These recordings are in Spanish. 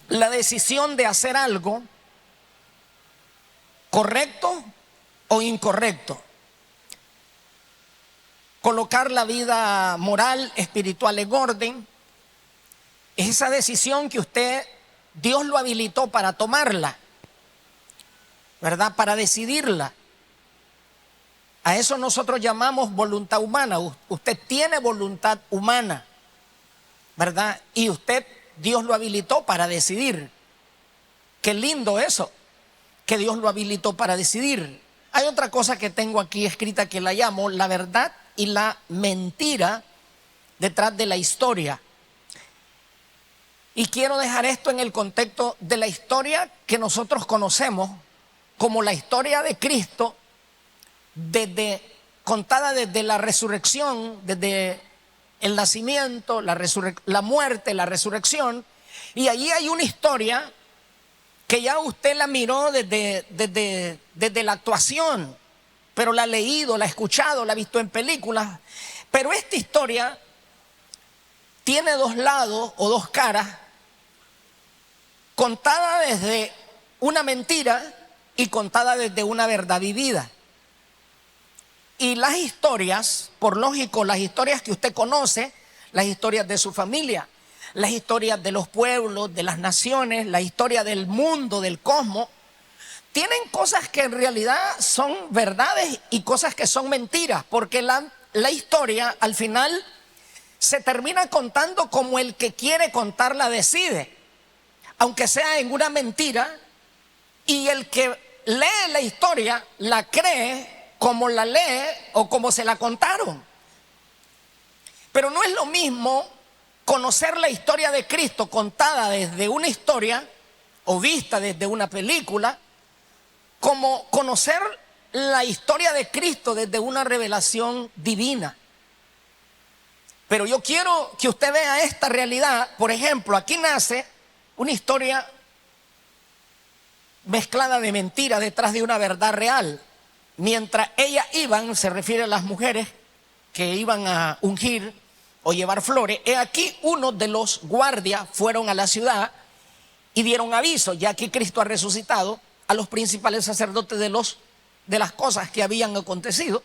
la decisión de hacer algo correcto o incorrecto. Colocar la vida moral, espiritual en orden, es esa decisión que Dios lo habilitó para tomarla, ¿verdad? Para decidirla. A eso nosotros llamamos voluntad humana. Usted tiene voluntad humana, ¿verdad? Y Dios lo habilitó para decidir. Qué lindo eso, que Dios lo habilitó para decidir. Hay otra cosa que tengo aquí escrita que la llamo la verdad y la mentira detrás de la historia. Y quiero dejar esto en el contexto de la historia que nosotros conocemos como la historia de Cristo, contada desde la resurrección, desde el nacimiento, la muerte, la resurrección. Y allí hay una historia que ya usted la miró desde la actuación, pero la ha leído, la ha escuchado, la ha visto en películas. Pero esta historia tiene dos lados o dos caras, contada desde una mentira y contada desde una verdad vivida. Y las historias, por lógico, las historias que usted conoce, las historias de su familia, las historias de los pueblos, de las naciones, la historia del mundo, del cosmos, tienen cosas que en realidad son verdades y cosas que son mentiras, porque la historia al final se termina contando como el que quiere contarla decide, aunque sea en una mentira, y el que lee la historia la cree como la lee o como se la contaron. Pero no es lo mismo conocer la historia de Cristo contada desde una historia o vista desde una película, como conocer la historia de Cristo desde una revelación divina. Pero yo quiero que usted vea esta realidad. Por ejemplo, aquí nace una historia mezclada de mentira detrás de una verdad real. Mientras ellas iban, se refiere a las mujeres que iban a ungir o llevar flores, he aquí uno de los guardias fueron a la ciudad y dieron aviso, ya que Cristo ha resucitado, a los principales sacerdotes de las cosas que habían acontecido.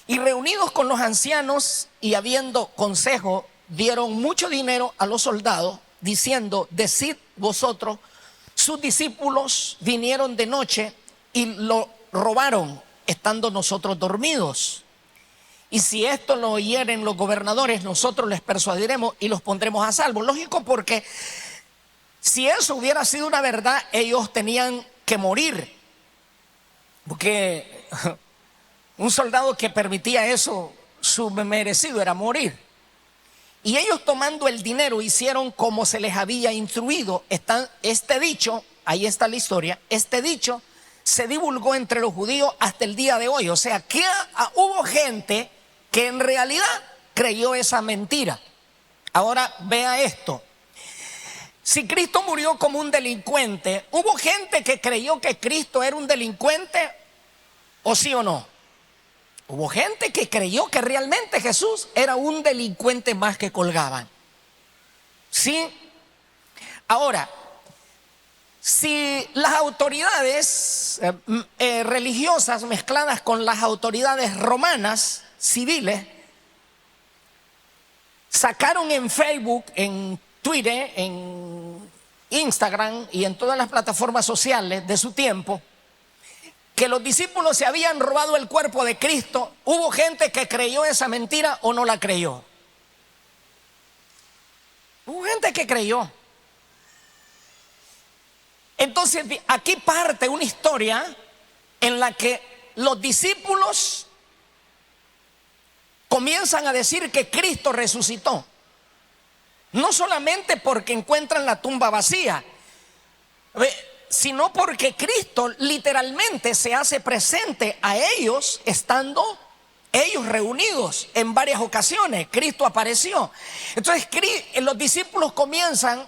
Y reunidos con los ancianos y habiendo consejo, dieron mucho dinero a los soldados, diciendo: decid vosotros, sus discípulos vinieron de noche y lo robaron, estando nosotros dormidos. Y si esto lo oyeren los gobernadores, nosotros les persuadiremos y los pondremos a salvo. Lógico, porque si eso hubiera sido una verdad, ellos tenían que morir, porque un soldado que permitía eso, su merecido era morir. Y ellos, tomando el dinero, hicieron como se les había instruido. Este dicho, ahí está la historia, este dicho se divulgó entre los judíos hasta el día de hoy. O sea, que hubo gente que en realidad creyó esa mentira. Ahora vea esto. Si Cristo murió como un delincuente, ¿hubo gente que creyó que Cristo era un delincuente? ¿O sí o no? Hubo gente que creyó que realmente Jesús era un delincuente más que colgaban. ¿Sí? Ahora, si las autoridades religiosas mezcladas con las autoridades romanas, civiles, sacaron en Facebook, en Twitter, en Instagram y en todas las plataformas sociales de su tiempo, que los discípulos se habían robado el cuerpo de Cristo, ¿hubo gente que creyó esa mentira o no la creyó? Hubo gente que creyó. Entonces aquí parte una historia en la que los discípulos comienzan a decir que Cristo resucitó. No solamente porque encuentran la tumba vacía, sino porque Cristo literalmente se hace presente a ellos, estando ellos reunidos en varias ocasiones. Cristo apareció. Entonces los discípulos comienzan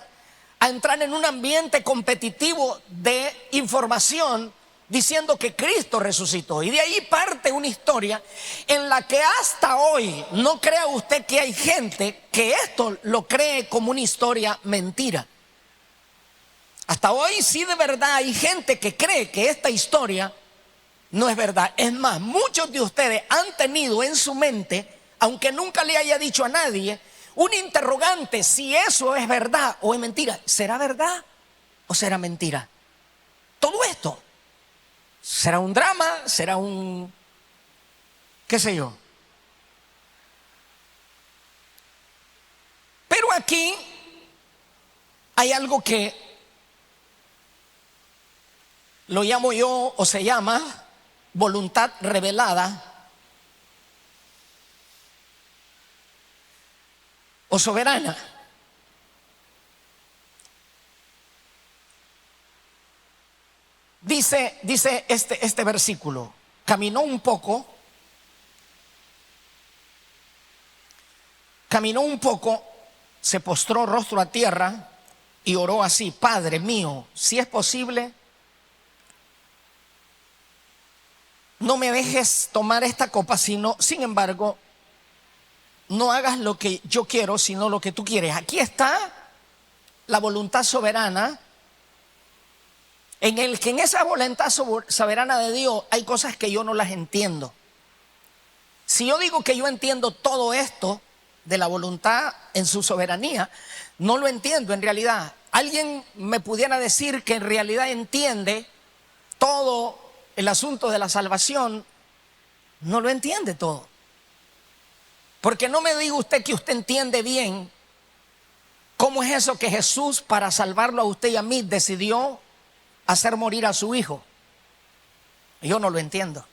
a entrar en un ambiente competitivo de información, diciendo que Cristo resucitó. Y de ahí parte una historia en la que hasta hoy, no crea usted que hay gente que esto lo cree como una historia mentira. Hasta hoy sí de verdad hay gente que cree que esta historia no es verdad. Es más, muchos de ustedes han tenido en su mente, aunque nunca le haya dicho a nadie, un interrogante si eso es verdad o es mentira. ¿Será verdad o será mentira? Todo esto, ¿será un drama? ¿Será un, qué sé yo? Pero aquí hay algo que lo llamo yo, o se llama voluntad revelada o soberana. Dice este versículo: caminó un poco, se postró rostro a tierra y oró así: Padre mío, si es posible, no me dejes tomar esta copa, sin embargo, no hagas lo que yo quiero, sino lo que tú quieres. Aquí está la voluntad soberana, en el que en esa voluntad soberana de Dios hay cosas que yo no las entiendo. Si yo digo que yo entiendo todo esto de la voluntad en su soberanía, no lo entiendo en realidad. Alguien me pudiera decir que en realidad entiende todo el asunto de la salvación, no lo entiende todo. Porque no me diga usted que usted entiende bien cómo es eso que Jesús, para salvarlo a usted y a mí, decidió hacer morir a su hijo. Yo no lo entiendo.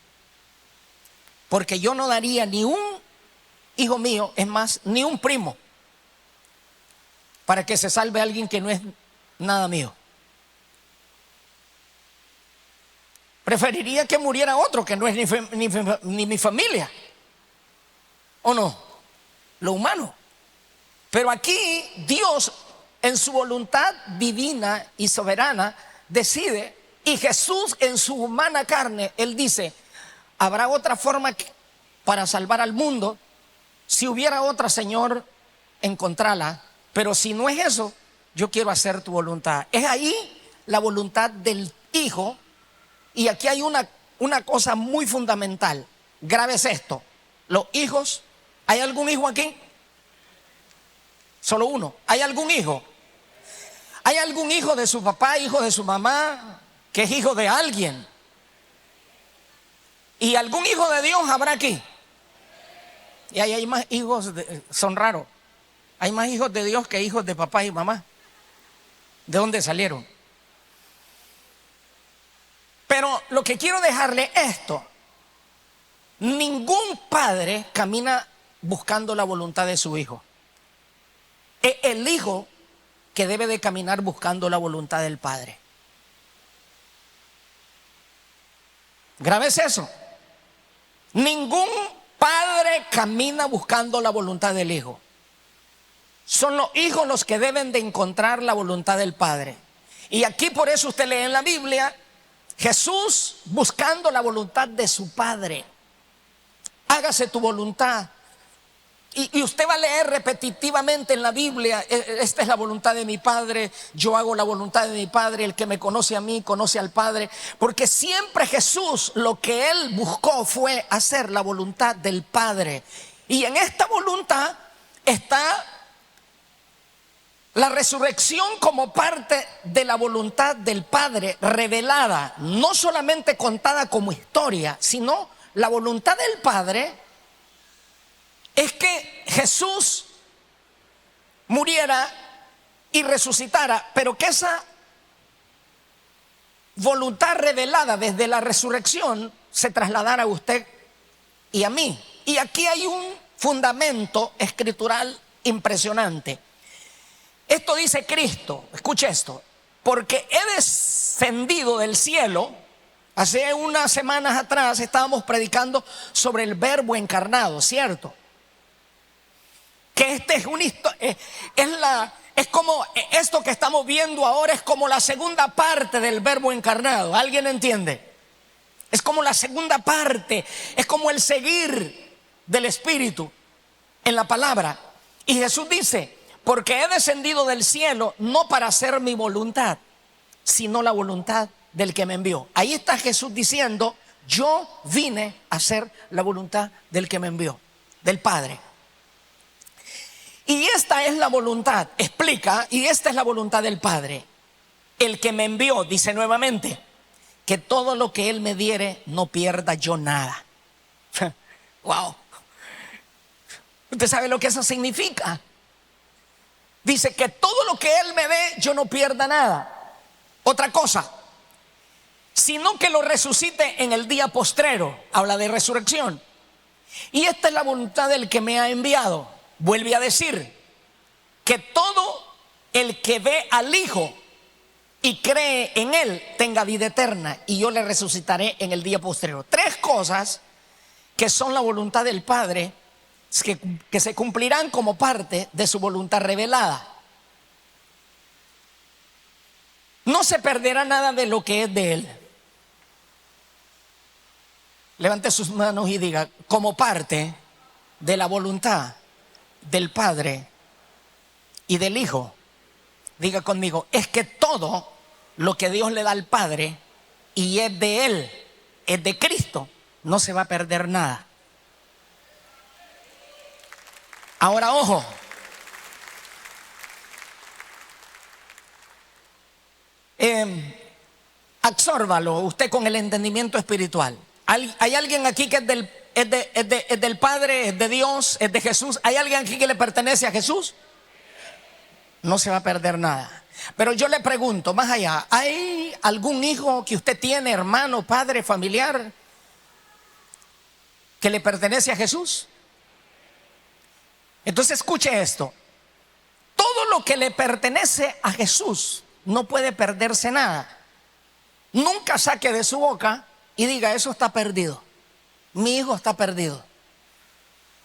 Porque yo no daría ni un hijo mío, es más, ni un primo, para que se salve a alguien que no es nada mío. Preferiría que muriera otro que no es ni mi familia. ¿O no? Lo humano. Pero aquí Dios, en su voluntad divina y soberana, decide, y Jesús en su humana carne, Él dice: habrá otra forma para salvar al mundo. Si hubiera otra, Señor, encontrala. Pero si no es eso, yo quiero hacer tu voluntad. Es ahí la voluntad del Hijo. Y aquí hay una cosa muy fundamental. Grave es esto: los hijos. ¿Hay algún hijo aquí? Solo uno. ¿Hay algún hijo? ¿Hay algún hijo de su papá, hijo de su mamá, que es hijo de alguien? ¿Y algún hijo de Dios habrá aquí? Y ahí hay más hijos, son raros. Hay más hijos de Dios que hijos de papá y mamá. ¿De dónde salieron? Pero lo que quiero dejarle es esto: ningún padre camina buscando la voluntad de su hijo. Es el hijo que debe de caminar buscando la voluntad del padre. Grave es eso. Ningún padre camina buscando la voluntad del hijo. Son los hijos los que deben de encontrar la voluntad del padre. Y aquí por eso usted lee en la Biblia Jesús buscando la voluntad de su padre. Hágase tu voluntad. Y usted va a leer repetitivamente en la Biblia: esta es la voluntad de mi Padre, yo hago la voluntad de mi Padre, el que me conoce a mí conoce al Padre. Porque siempre Jesús, lo que Él buscó fue hacer la voluntad del Padre. Y en esta voluntad está la resurrección como parte de la voluntad del Padre revelada, no solamente contada como historia, sino la voluntad del Padre es que Jesús muriera y resucitara, pero que esa voluntad revelada desde la resurrección se trasladara a usted y a mí. Y aquí hay un fundamento escritural impresionante. Esto dice Cristo, escuche esto: porque he descendido del cielo. Hace unas semanas atrás estábamos predicando sobre el Verbo encarnado, ¿cierto? Que este es una historia, es como esto que estamos viendo ahora, es como la segunda parte del Verbo encarnado. ¿Alguien entiende? Es como la segunda parte, es como el seguir del Espíritu en la palabra. Y Jesús dice: porque he descendido del cielo no para hacer mi voluntad. sino la voluntad del que me envió. Ahí está Jesús diciendo, yo vine a hacer la voluntad del que me envió, del Padre. Y esta es la voluntad, explica, y esta es la voluntad del Padre. El que me envió, dice nuevamente, que todo lo que Él me diere, no pierda yo nada. Wow. ¿Usted sabe lo que eso significa? Dice que todo lo que Él me dé, yo no pierda nada. Otra cosa, sino que lo resucite en el día postrero. Habla de resurrección. Y esta es la voluntad del que me ha enviado. Vuelve a decir que todo el que ve al Hijo y cree en Él tenga vida eterna, y yo le resucitaré en el día postrero. Tres cosas que son la voluntad del Padre, que se cumplirán como parte de su voluntad revelada. No se perderá nada de lo que es de Él. Levante sus manos y diga, como parte de la voluntad del Padre y del Hijo, diga conmigo, es que todo lo que Dios le da al Padre y es de Él, es de Cristo, no se va a perder nada. Ahora, ojo, absórbalo usted con el entendimiento espiritual. ¿Hay alguien aquí que es del Padre, es de Dios, es de Jesús? ¿Hay alguien aquí que le pertenece a Jesús? No se va a perder nada. Pero yo le pregunto, más allá, ¿hay algún hijo que usted tiene, hermano, padre, familiar, que le pertenece a Jesús? Entonces escuche esto. Todo lo que le pertenece a Jesús no puede perderse nada. Nunca saque de su boca y diga, eso está perdido, mi hijo está perdido.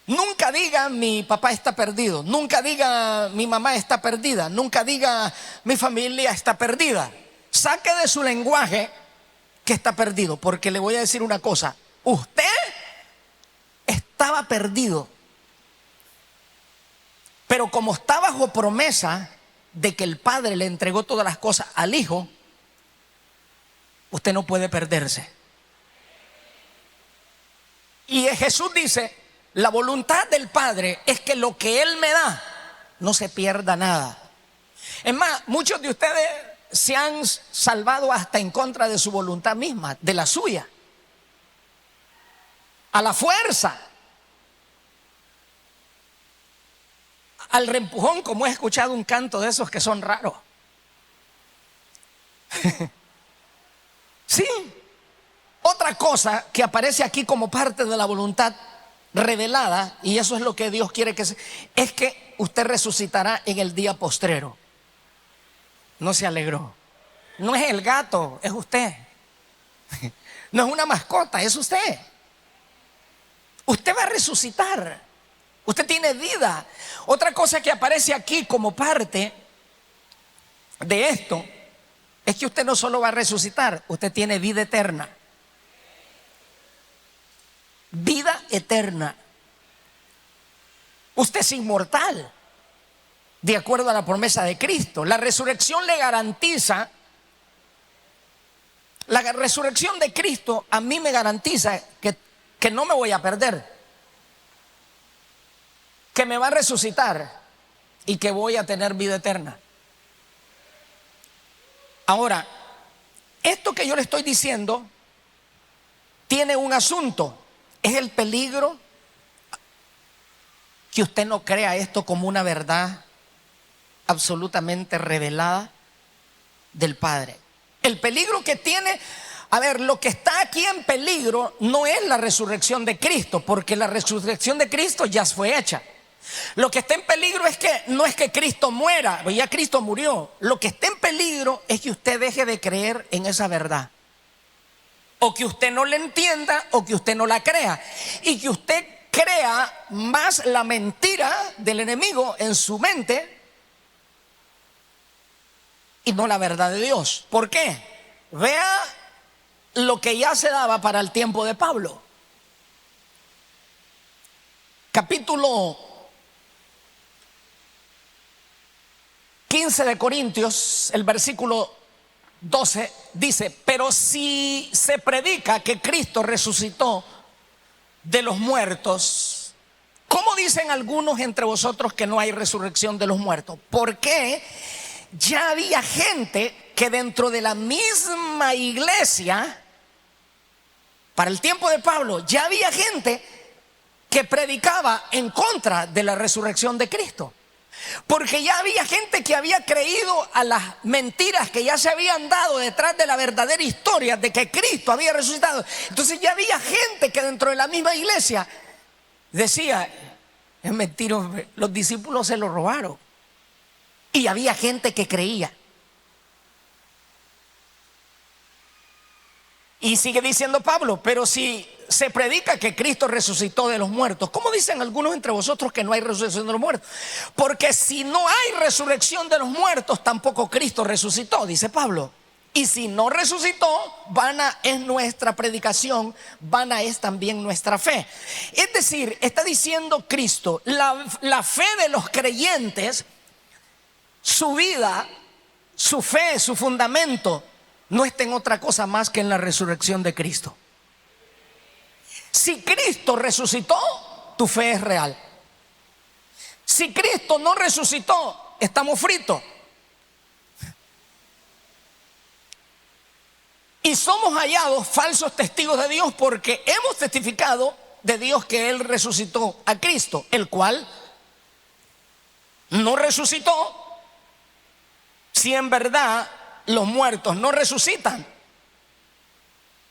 Nunca diga, mi papá está perdido. Nunca diga, mi mamá está perdida. Nunca diga, mi familia está perdida. Saque de su lenguaje que está perdido, porque le voy a decir una cosa, usted estaba perdido, pero como está bajo promesa de que el Padre le entregó todas las cosas al Hijo, usted no puede perderse. Y Jesús dice, la voluntad del Padre es que lo que Él me da no se pierda nada. Es más, muchos de ustedes se han salvado hasta en contra de su voluntad misma, de la suya, a la fuerza, al reempujón, como he escuchado un canto de esos que son raros. Sí. Otra cosa que aparece aquí como parte de la voluntad revelada, y eso es lo que Dios quiere que sea, es que usted resucitará en el día postrero. No se alegró. No es el gato, es usted. No es una mascota, es usted. Usted va a resucitar. Usted tiene vida. Otra cosa que aparece aquí como parte de esto es que usted no solo va a resucitar, usted tiene vida eterna. Vida eterna. Usted es inmortal, de acuerdo a la promesa de Cristo. La resurrección le garantiza, la resurrección de Cristo a mí me garantiza que no me voy a perder, que me va a resucitar y que voy a tener vida eterna. Ahora, esto que yo le estoy diciendo tiene un asunto. Es el peligro que usted no crea esto como una verdad absolutamente revelada del Padre. El peligro que tiene, a ver, lo que está aquí en peligro no es la resurrección de Cristo, porque la resurrección de Cristo ya fue hecha. Lo que está en peligro es que no es que Cristo muera, ya Cristo murió. Lo que está en peligro es que usted deje de creer en esa verdad, o que usted no la entienda, o que usted no la crea, y que usted crea más la mentira del enemigo en su mente y no la verdad de Dios. ¿Por qué? Vea lo que ya se daba para el tiempo de Pablo. Capítulo 15 de Corintios, el versículo 12 dice: pero si se predica que Cristo resucitó de los muertos, ¿cómo dicen algunos entre vosotros que no hay resurrección de los muertos? Porque ya había gente que dentro de la misma iglesia, para el tiempo de Pablo, ya había gente que predicaba en contra de la resurrección de Cristo. Porque ya había gente que había creído a las mentiras que ya se habían dado detrás de la verdadera historia de que Cristo había resucitado. Entonces ya había gente que dentro de la misma iglesia decía: es mentira, los discípulos se lo robaron. Y había gente que creía. Y sigue diciendo Pablo: pero si se predica que Cristo resucitó de los muertos, ¿cómo dicen algunos entre vosotros que no hay resurrección de los muertos? Porque si no hay resurrección de los muertos, tampoco Cristo resucitó, dice Pablo. Y si no resucitó, vana es nuestra predicación, vana es también nuestra fe. Es decir, está diciendo Cristo, la fe de los creyentes, su vida, su fe, su fundamento, no está en otra cosa más que en la resurrección de Cristo. Si Cristo resucitó, tu fe es real. Si Cristo no resucitó, estamos fritos. Y somos hallados falsos testigos de Dios, porque hemos testificado de Dios que Él resucitó a Cristo, el cual no resucitó. Si en verdad los muertos no resucitan,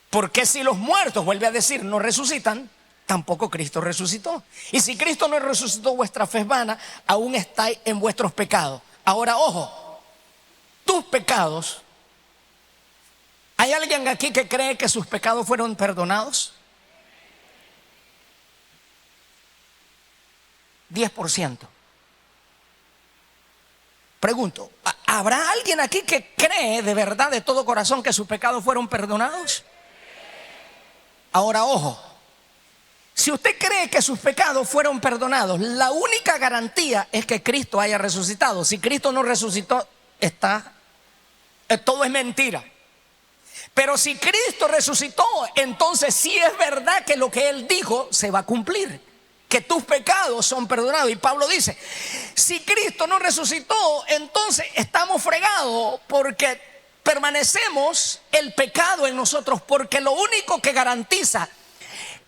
porque si los muertos, vuelve a decir, no resucitan, tampoco Cristo resucitó. Y si Cristo no resucitó, vuestra fe es vana, aún estáis en vuestros pecados. Ahora, ojo, tus pecados, ¿hay alguien aquí que cree que sus pecados fueron perdonados? 10%. Pregunto, ¿habrá alguien aquí que cree de verdad, de todo corazón, que sus pecados fueron perdonados? Ahora, ojo, si usted cree que sus pecados fueron perdonados, la única garantía es que Cristo haya resucitado. Si Cristo no resucitó, todo es mentira. Pero si Cristo resucitó, entonces sí es verdad que lo que Él dijo se va a cumplir, que tus pecados son perdonados. Y Pablo dice, si Cristo no resucitó, entonces estamos fregados, porque permanecemos el pecado en nosotros, porque lo único que garantiza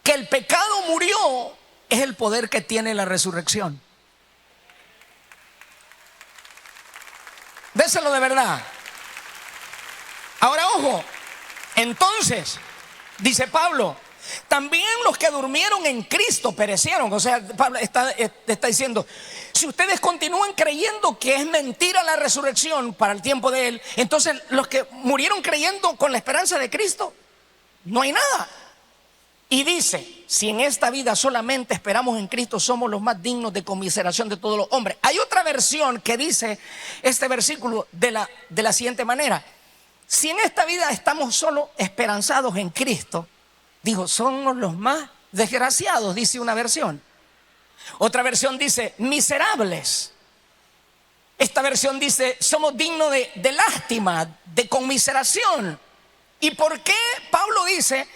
que el pecado murió es el poder que tiene la resurrección. Déselo de verdad. Ahora, ojo, entonces, dice Pablo, también los que durmieron en Cristo perecieron. O sea, Pablo está diciendo, si ustedes continúan creyendo que es mentira la resurrección para el tiempo de Él, entonces los que murieron creyendo con la esperanza de Cristo, no hay nada. Y dice, si en esta vida solamente esperamos en Cristo, somos los más dignos de conmiseración de todos los hombres. Hay otra versión que dice este versículo de la siguiente manera: si en esta vida estamos solo esperanzados en Cristo, dijo, somos los más desgraciados, dice una versión. Otra versión dice, miserables. Esta versión dice, somos dignos de lástima, de conmiseración. ¿Y por qué Pablo dice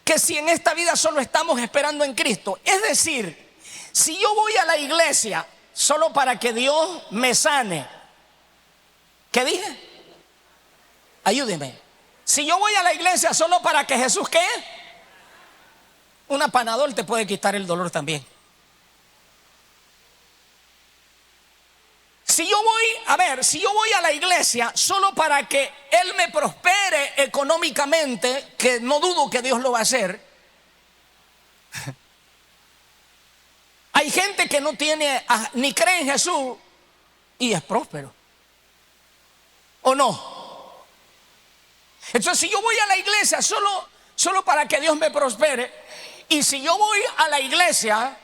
que si en esta vida solo estamos esperando en Cristo? Es decir, si yo voy a la iglesia solo para que Dios me sane, ¿qué dije? Ayúdeme. Si yo voy a la iglesia solo para que Jesús, ¿qué? Una Panadol te puede quitar el dolor también. Si yo voy a la iglesia solo para que Él me prospere económicamente, que no dudo que Dios lo va a hacer. Hay gente que no tiene ni cree en Jesús y es próspero, ¿o no? Entonces, si yo voy a la iglesia solo para que Dios me prospere, y si yo voy a la iglesia,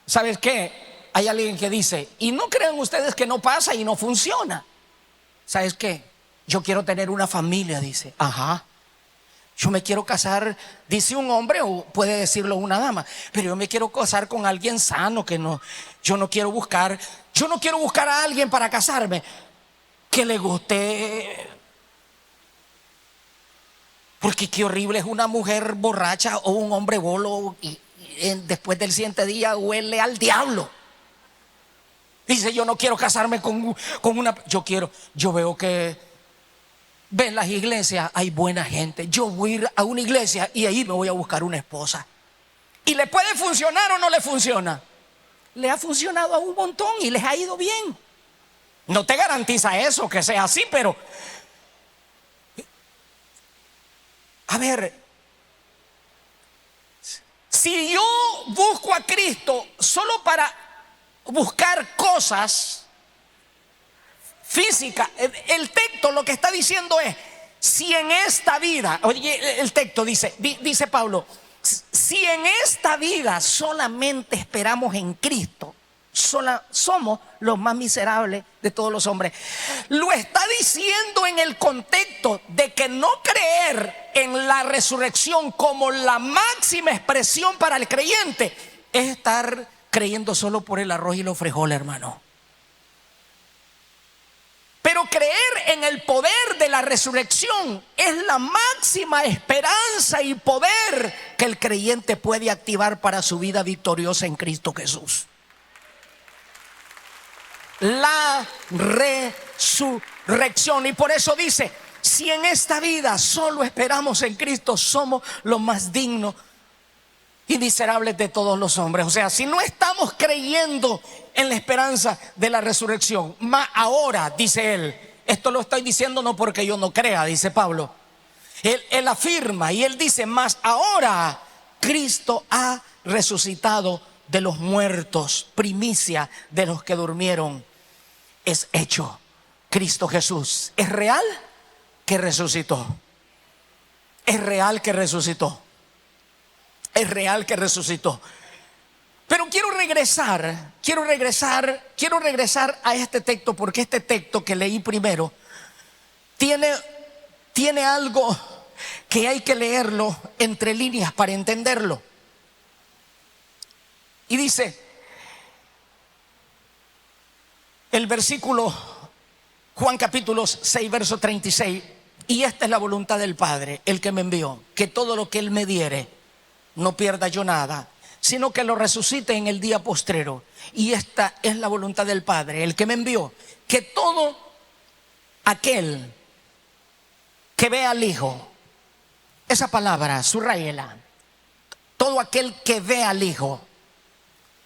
¿sabes qué? Hay alguien que dice, y no crean ustedes que no pasa y no funciona. ¿Sabes qué? Yo quiero tener una familia, dice. Ajá. Yo me quiero casar, dice un hombre, o puede decirlo una dama, pero yo me quiero casar con alguien sano, yo no quiero buscar a alguien para casarme que le guste Porque qué horrible es una mujer borracha o un hombre bolo y después del siguiente día huele al diablo. Dice, yo no quiero casarme con una... Yo veo que en las iglesias hay buena gente. Yo voy a ir a una iglesia y ahí me voy a buscar una esposa. ¿Y le puede funcionar o no le funciona? Le ha funcionado a un montón y les ha ido bien. No te garantiza eso que sea así, pero... A ver, si yo busco a Cristo solo para buscar cosas físicas, el texto lo que está diciendo es, si en esta vida, oye, el texto dice Pablo, si en esta vida solamente esperamos en Cristo, somos los más miserables de todos los hombres. Lo está diciendo en el contexto de que no creer en la resurrección como la máxima expresión para el creyente es estar creyendo solo por el arroz y los frijoles, hermano. Pero creer en el poder de la resurrección es la máxima esperanza y poder que el creyente puede activar para su vida victoriosa en Cristo Jesús. La resurrección. Y por eso dice, si en esta vida solo esperamos en Cristo, somos los más dignos y miserables de todos los hombres. O sea, si no estamos creyendo en la esperanza de la resurrección, más ahora, dice él, esto lo estoy diciendo no porque yo no crea, dice Pablo, él afirma y él dice, más ahora Cristo ha resucitado de los muertos, primicia de los que durmieron. Es hecho. Cristo Jesús es real que resucitó. Es real que resucitó. Es real que resucitó. Pero quiero regresar a este texto, porque este texto que leí primero tiene algo que hay que leerlo entre líneas para entenderlo. Y dice el versículo, Juan capítulo 6, verso 36, y esta es la voluntad del Padre, el que me envió, que todo lo que Él me diere, no pierda yo nada, sino que lo resucite en el día postrero. Y esta es la voluntad del Padre, el que me envió, que todo aquel que ve al Hijo, esa palabra, subrayela, todo aquel que ve al Hijo,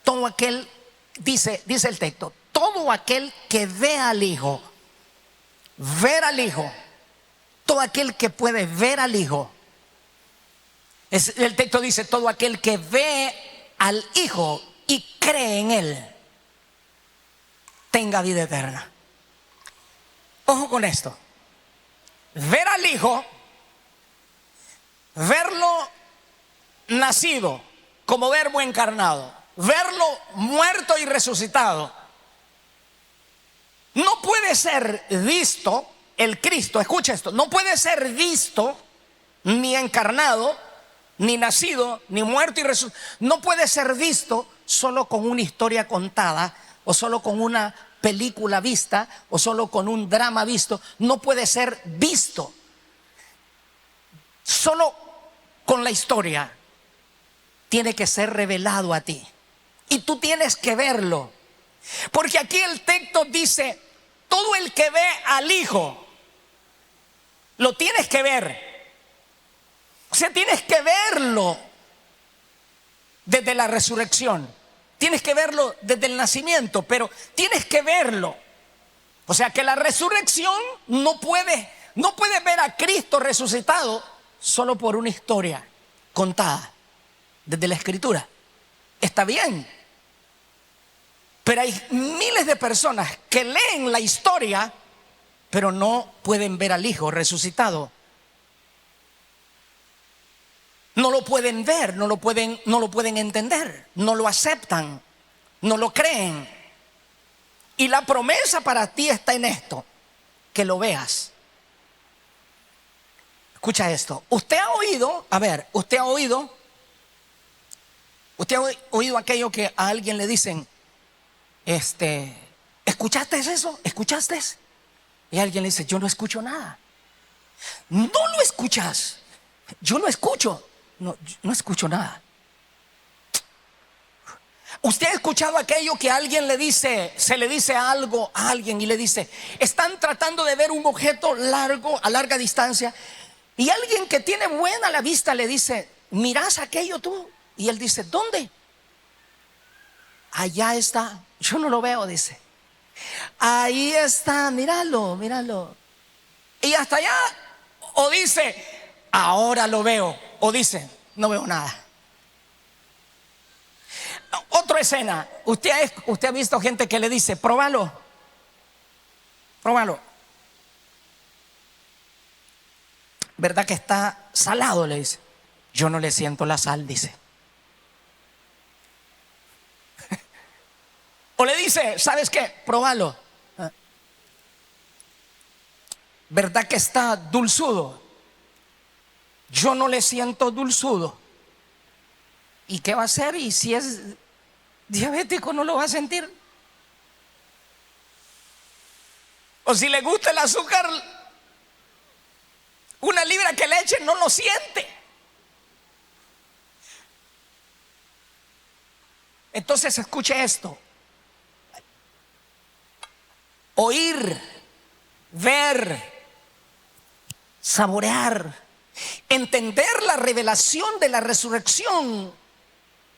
todo aquel, dice el texto, todo aquel que ve al Hijo, ver al Hijo, todo aquel que puede ver al Hijo. El texto dice, todo aquel que ve al Hijo y cree en Él, tenga vida eterna. Ojo con esto. Ver al Hijo, verlo nacido como verbo encarnado, verlo muerto y resucitado, no puede ser visto, el Cristo, escucha esto, no puede ser visto ni encarnado, ni nacido, ni muerto y resucitado. No puede ser visto solo con una historia contada, o solo con una película vista, o solo con un drama visto. No puede ser visto solo con la historia. Tiene que ser revelado a ti y tú tienes que verlo. Porque aquí el texto dice, todo el que ve al Hijo, lo tienes que ver. O sea, tienes que verlo desde la resurrección. Tienes que verlo desde el nacimiento, pero tienes que verlo. O sea, que la resurrección no puede ver a Cristo resucitado solo por una historia contada desde la Escritura. Está bien. Pero hay miles de personas que leen la historia, pero no pueden ver al Hijo resucitado. No lo pueden ver, no lo pueden entender, no lo aceptan, no lo creen. Y la promesa para ti está en esto, que lo veas. Escucha esto. Usted ha oído aquello que a alguien le dicen, ¿escuchaste eso? ¿Escuchaste? Y alguien le dice, yo no escucho nada. No lo escuchas. Yo no escucho, no escucho nada. ¿Usted ha escuchado aquello que alguien le dice, se le dice algo a alguien y le dice, están tratando de ver un objeto largo, a larga distancia, y alguien que tiene buena la vista le dice, ¿mirás aquello tú? Y él dice, ¿dónde? Allá está. Yo no lo veo, dice. Ahí está, míralo, míralo. Y hasta allá, o dice, ahora lo veo, o dice, no veo nada. Otra escena, usted ha visto gente que le dice, próbalo, próbalo. ¿Verdad que está salado? Le dice. Yo no le siento la sal, dice. O le dice, ¿sabes qué? Próbalo. ¿Verdad que está dulzudo? Yo no le siento dulzudo. ¿Y qué va a hacer? Y si es diabético, no lo va a sentir. O si le gusta el azúcar, una libra que le echen no lo siente. Entonces escuche esto. Oír, ver, saborear, entender la revelación de la resurrección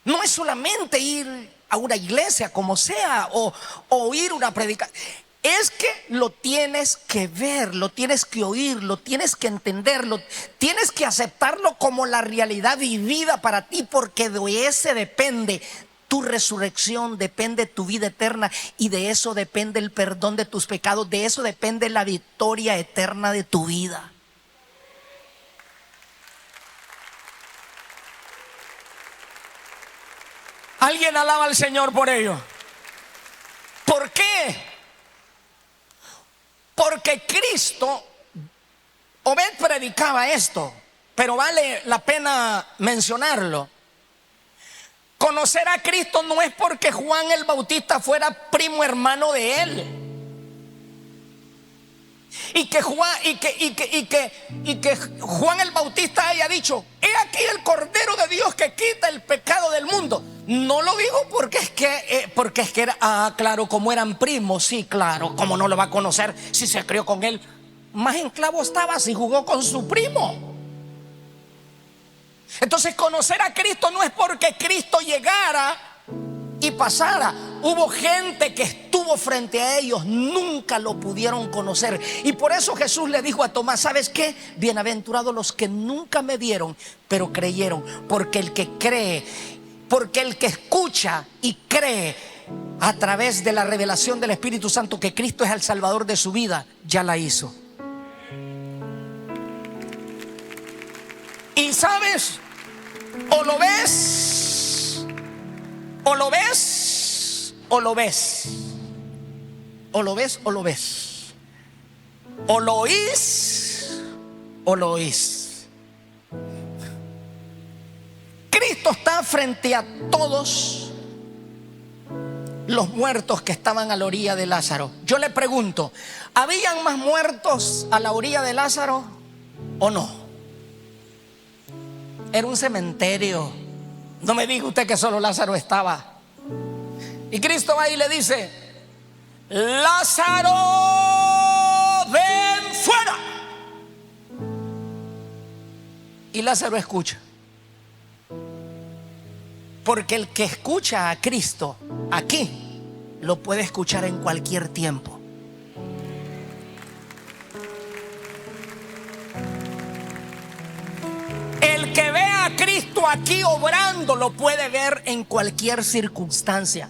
no es solamente ir a una iglesia como sea o oír una predicación. Es que lo tienes que ver, lo tienes que oír, lo tienes que entenderlo, tienes que aceptarlo como la realidad vivida para ti, porque de ese depende tu resurrección, depende tu vida eterna, y de eso depende el perdón de tus pecados, de eso depende la victoria eterna de tu vida. Alguien alaba al Señor por ello. ¿Por qué? Porque Cristo, Obed predicaba esto, pero vale la pena mencionarlo. Conocer a Cristo no es porque Juan el Bautista fuera primo hermano de él. Y que Juan el Bautista haya dicho, he aquí el Cordero de Dios que quita el pecado del mundo. No lo digo porque es que era, claro, como eran primos, sí, claro, como no lo va a conocer si se crió con él. Más enclavo estaba si jugó con su primo. Entonces conocer a Cristo no es porque Cristo llegara y pasara. Hubo gente que estuvo frente a ellos, nunca lo pudieron conocer. Y por eso Jesús le dijo a Tomás, ¿sabes qué? Bienaventurados los que nunca me vieron, pero creyeron. Porque el que cree, porque el que escucha y cree a través de la revelación del Espíritu Santo que Cristo es el Salvador de su vida, ya la hizo. Y sabes, o lo ves, o lo ves, o lo ves, o lo ves, o lo ves, o lo oís, o lo oís. Cristo está frente a todos los muertos que estaban a la orilla de Lázaro. Yo le pregunto, ¿habían más muertos a la orilla de Lázaro o no? Era un cementerio. No me diga usted que solo Lázaro estaba. Y Cristo va y le dice, Lázaro, ven fuera. Y Lázaro escucha. Porque el que escucha a Cristo aquí lo puede escuchar en cualquier tiempo. El que ve a Cristo aquí obrando lo puede ver en cualquier circunstancia.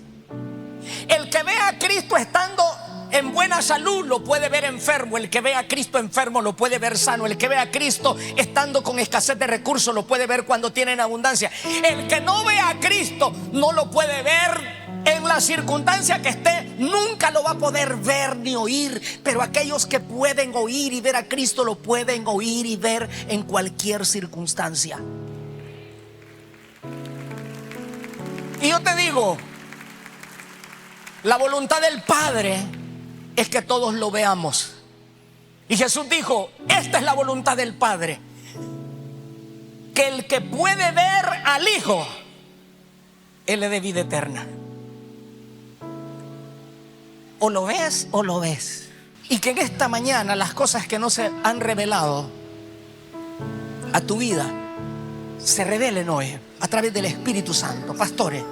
El que ve a Cristo estando en buena salud lo puede ver enfermo. El que ve a Cristo enfermo lo puede ver sano. El que ve a Cristo estando con escasez de recursos lo puede ver cuando tiene en abundancia. El que no ve a Cristo no lo puede ver en la circunstancia que esté, nunca lo va a poder ver ni oír. Pero aquellos que pueden oír y ver a Cristo lo pueden oír y ver en cualquier circunstancia. Y yo te digo, la voluntad del Padre es que todos lo veamos. Y Jesús dijo, esta es la voluntad del Padre, que el que puede ver al Hijo, Él es de vida eterna. O lo ves o lo ves. Y que en esta mañana las cosas que no se han revelado a tu vida se revelen hoy a través del Espíritu Santo. Pastores,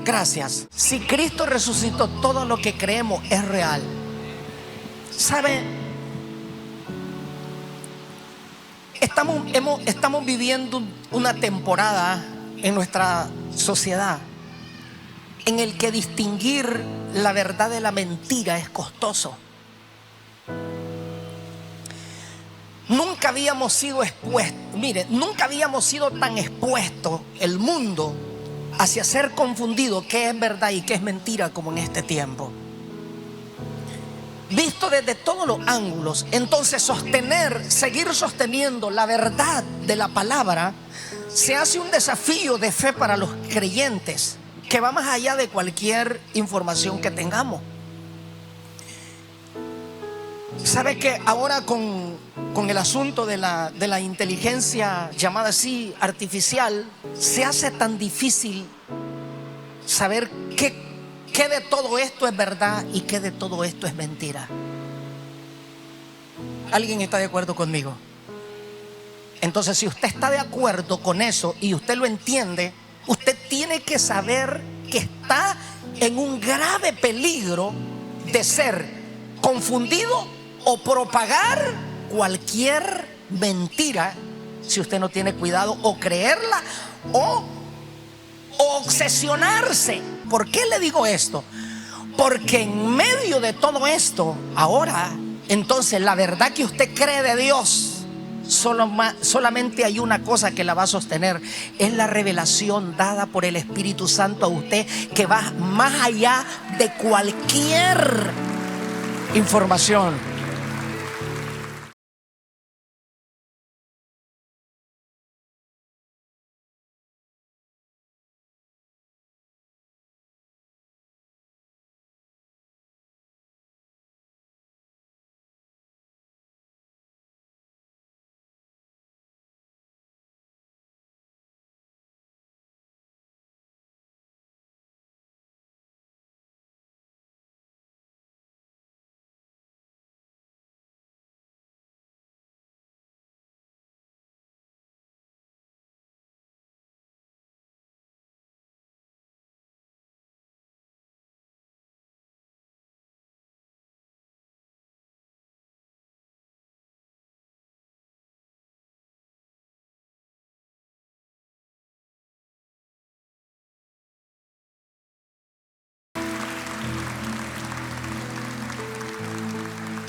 gracias. Si Cristo resucitó, todo lo que creemos es real. ¿Sabe? Estamos viviendo una temporada en nuestra sociedad en el que distinguir la verdad de la mentira es costoso. Nunca habíamos sido expuestos, mire, nunca habíamos sido tan expuestos el mundo hacia ser confundido qué es verdad y qué es mentira como en este tiempo. Visto desde todos los ángulos, entonces seguir sosteniendo la verdad de la palabra se hace un desafío de fe para los creyentes que va más allá de cualquier información que tengamos. ¿Sabe que ahora con el asunto de la inteligencia llamada así artificial, se hace tan difícil saber qué de todo esto es verdad y qué de todo esto es mentira? ¿Alguien está de acuerdo conmigo? Entonces, si usted está de acuerdo con eso y usted lo entiende, usted tiene que saber que está en un grave peligro de ser confundido o propagar cualquier mentira si usted no tiene cuidado, o creerla o obsesionarse. ¿Por qué le digo esto? Porque en medio de todo esto, ahora, entonces la verdad que usted cree de Dios, solamente hay una cosa que la va a sostener: es la revelación dada por el Espíritu Santo a usted, que va más allá de cualquier información.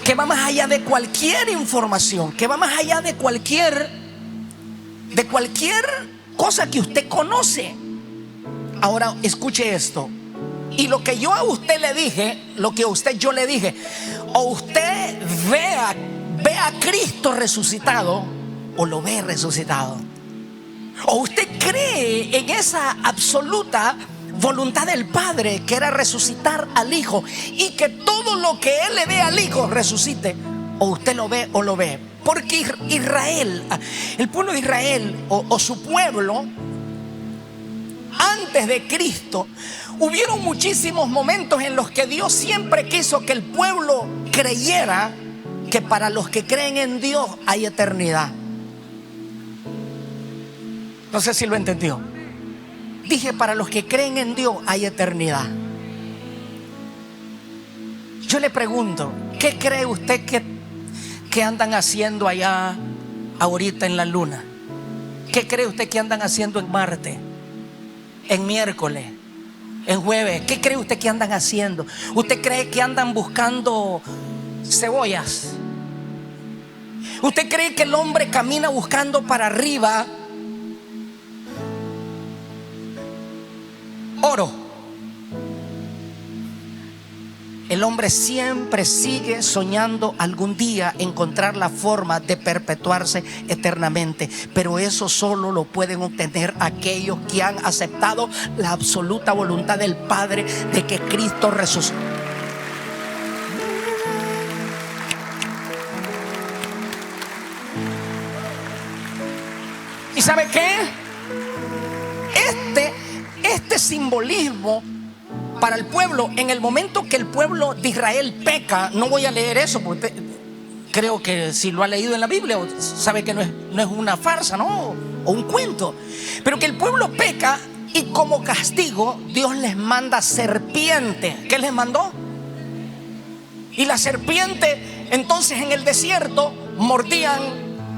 Que va más allá de cualquier información, que va más allá de cualquier cosa que usted conoce. Ahora escuche esto. Y lo que yo a usted le dije, yo le dije, o usted ve a Cristo resucitado, o lo ve resucitado. O usted cree en esa absoluta voluntad del Padre, que era resucitar al Hijo, y que todo lo que Él le dé al Hijo resucite. O usted lo ve o lo ve. Porque Israel, el pueblo de Israel, o su pueblo, antes de Cristo, hubieron muchísimos momentos en los que Dios siempre quiso que el pueblo creyera que para los que creen en Dios hay eternidad. No sé si lo entendió. Dije, para los que creen en Dios hay eternidad. Yo le pregunto, ¿qué cree usted que andan haciendo allá ahorita en la luna? ¿Qué cree usted que andan haciendo en Marte, en miércoles, en jueves? ¿Qué cree usted que andan haciendo? ¿Usted cree que andan buscando cebollas? ¿Usted cree que el hombre camina buscando para arriba oro? El hombre siempre sigue soñando algún día encontrar la forma de perpetuarse eternamente, pero eso solo lo pueden obtener aquellos que han aceptado la absoluta voluntad del Padre de que Cristo resucitó. ¿Y sabe qué? Este simbolismo para el pueblo, en el momento que el pueblo de Israel peca, no voy a leer eso porque creo que si lo ha leído en la Biblia sabe que no es una farsa, ¿no? O un cuento. Pero que el pueblo peca y como castigo Dios les manda serpiente. ¿Qué les mandó? Y la serpiente entonces en el desierto mordían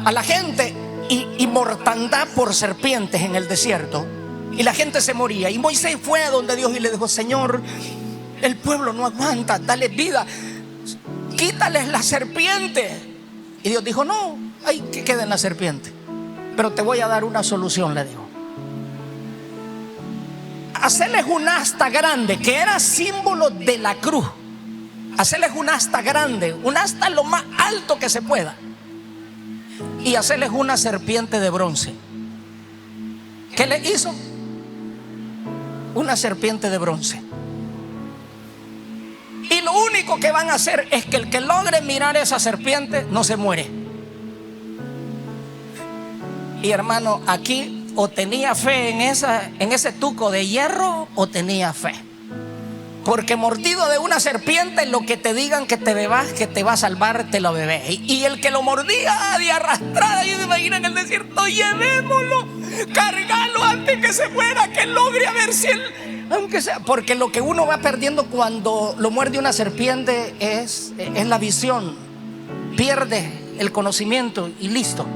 a la gente y mortandad por serpientes en el desierto. Y la gente se moría. Y Moisés fue a donde Dios y le dijo: Señor, el pueblo no aguanta, dale vida, quítales la serpiente. Y Dios dijo: no, hay que queden la serpiente, pero te voy a dar una solución, le dijo. Hacerles un asta grande, que era símbolo de la cruz. Hacerles un asta grande, un asta lo más alto que se pueda, y hacerles una serpiente de bronce. ¿Qué le hizo? Una serpiente de bronce. Y lo único que van a hacer es que el que logre mirar esa serpiente no se muere. Y hermano, aquí o tenía fe en ese tuco de hierro, o tenía fe. Porque mordido de una serpiente, lo que te digan que te bebas, que te va a salvar, te lo bebés. Y el que lo mordía de arrastrada, y se imagina en el desierto: llevémoslo, cargalo antes que se muera, que logre a ver si él, aunque sea. Porque lo que uno va perdiendo cuando lo muerde una serpiente es la visión. Pierde el conocimiento y listo.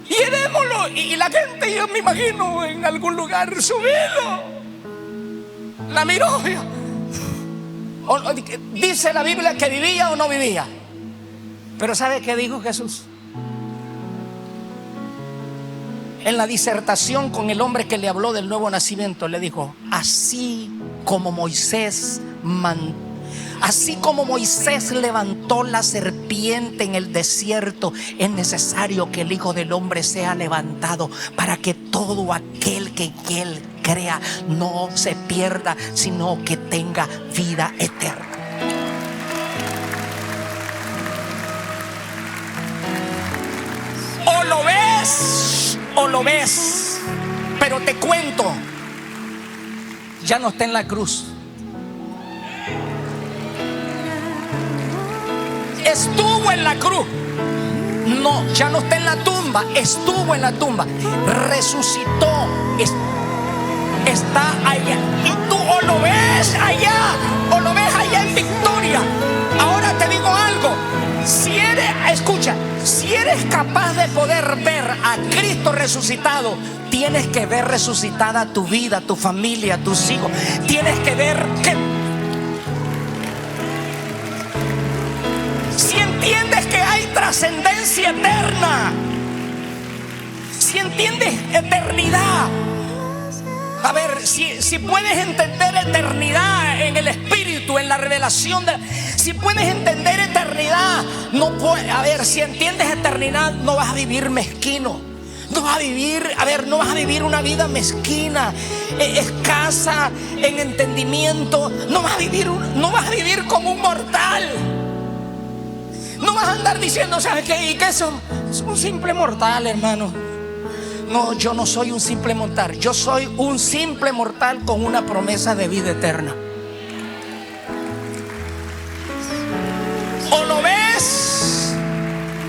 Llevémoslo. Y la gente, yo me imagino en algún lugar, subilo. La miró. Dice la Biblia que vivía o no vivía. Pero ¿sabe qué dijo Jesús? En la disertación con el hombre que le habló del nuevo nacimiento, le dijo: así como Moisés levantó la serpiente en el desierto, es necesario que el Hijo del Hombre sea levantado, para que todo aquel que en él crea no se pierda, sino que tenga vida eterna. O lo ves, pero te cuento, ya no está en la cruz. Estuvo en la cruz. No, ya no está en la tumba. Estuvo en la tumba. Resucitó. Está allá. Y tú o lo ves allá, o lo ves allá en victoria. Ahora te digo algo. Si eres capaz de poder ver a Cristo resucitado, tienes que ver resucitada tu vida, tu familia, tus hijos. Tienes que ver que si entiendes que hay trascendencia eterna, si entiendes eternidad. A ver, si puedes entender eternidad en el Espíritu, en la revelación si puedes entender eternidad, si entiendes eternidad, no vas a vivir mezquino. No vas a vivir una vida mezquina, escasa en entendimiento. No vas a vivir como un mortal. No vas a andar diciendo: ¿sabes qué? ¿Y qué son? Es un simple mortal, hermano. No, yo no soy un simple mortal. Yo soy un simple mortal con una promesa de vida eterna.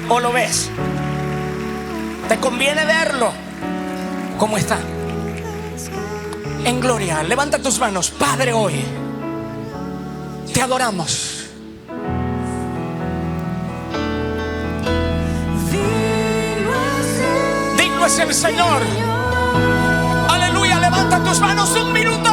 O lo ves. Te conviene verlo como está, en gloria. Levanta tus manos. Padre, hoy te adoramos. Digno es el Señor. Aleluya. Levanta tus manos un minuto.